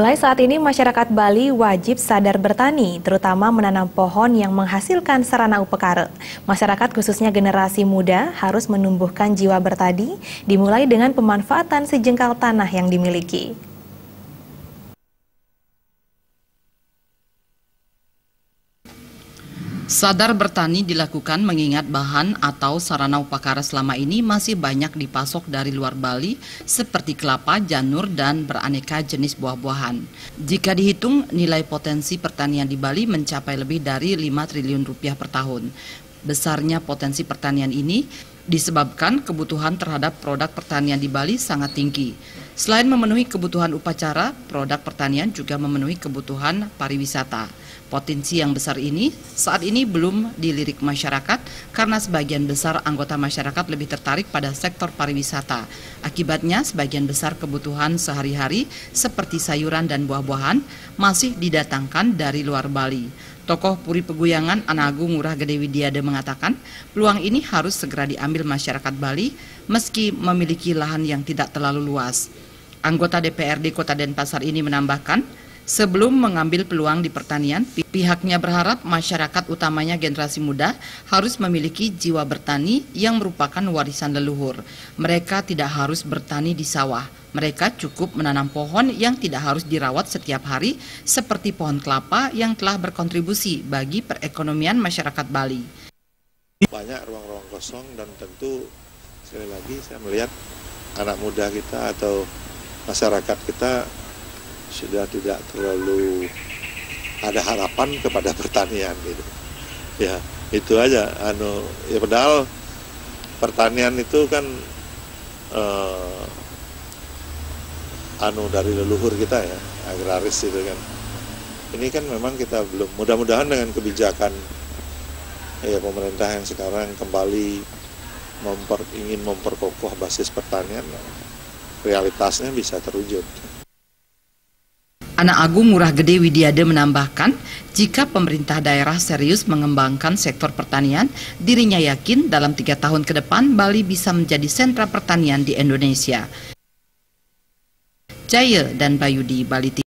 Mulai saat ini masyarakat Bali wajib sadar bertani, terutama menanam pohon yang menghasilkan sarana upekara. Masyarakat khususnya generasi muda harus menumbuhkan jiwa bertani, dimulai dengan pemanfaatan sejengkal tanah yang dimiliki. Sadar bertani dilakukan mengingat bahan atau sarana upakara selama ini masih banyak dipasok dari luar Bali seperti kelapa, janur, dan beraneka jenis buah-buahan. Jika dihitung, nilai potensi pertanian di Bali mencapai lebih dari 5 triliun rupiah per tahun. Besarnya potensi pertanian ini disebabkan kebutuhan terhadap produk pertanian di Bali sangat tinggi. Selain memenuhi kebutuhan upacara, produk pertanian juga memenuhi kebutuhan pariwisata. Potensi yang besar ini saat ini belum dilirik masyarakat karena sebagian besar anggota masyarakat lebih tertarik pada sektor pariwisata. Akibatnya sebagian besar kebutuhan sehari-hari seperti sayuran dan buah-buahan masih didatangkan dari luar Bali. Tokoh Puri Peguyangan Anagung Ngurah Gede Widiade mengatakan peluang ini harus segera diambil masyarakat Bali meski memiliki lahan yang tidak terlalu luas. Anggota DPRD Kota Denpasar ini menambahkan, sebelum mengambil peluang di pertanian, pihaknya berharap masyarakat utamanya generasi muda harus memiliki jiwa bertani yang merupakan warisan leluhur. Mereka tidak harus bertani di sawah. Mereka cukup menanam pohon yang tidak harus dirawat setiap hari seperti pohon kelapa yang telah berkontribusi bagi perekonomian masyarakat Bali. Banyak ruang-ruang kosong dan tentu sekali lagi saya melihat anak muda kita atau masyarakat kita sudah tidak terlalu ada harapan kepada pertanian gitu. Ya, itu aja. Ya padahal pertanian itu kan dari leluhur kita ya, agraris itu kan. Ini kan memang kita belum, mudah-mudahan dengan kebijakan ya pemerintah yang sekarang kembali ingin memperkokoh basis pertanian, realitasnya bisa terwujud. Anak Agung Ngurah Gede Widiade menambahkan, jika pemerintah daerah serius mengembangkan sektor pertanian, dirinya yakin dalam 3 tahun ke depan Bali bisa menjadi sentra pertanian di Indonesia. Jaya dan Bayudi, Bali.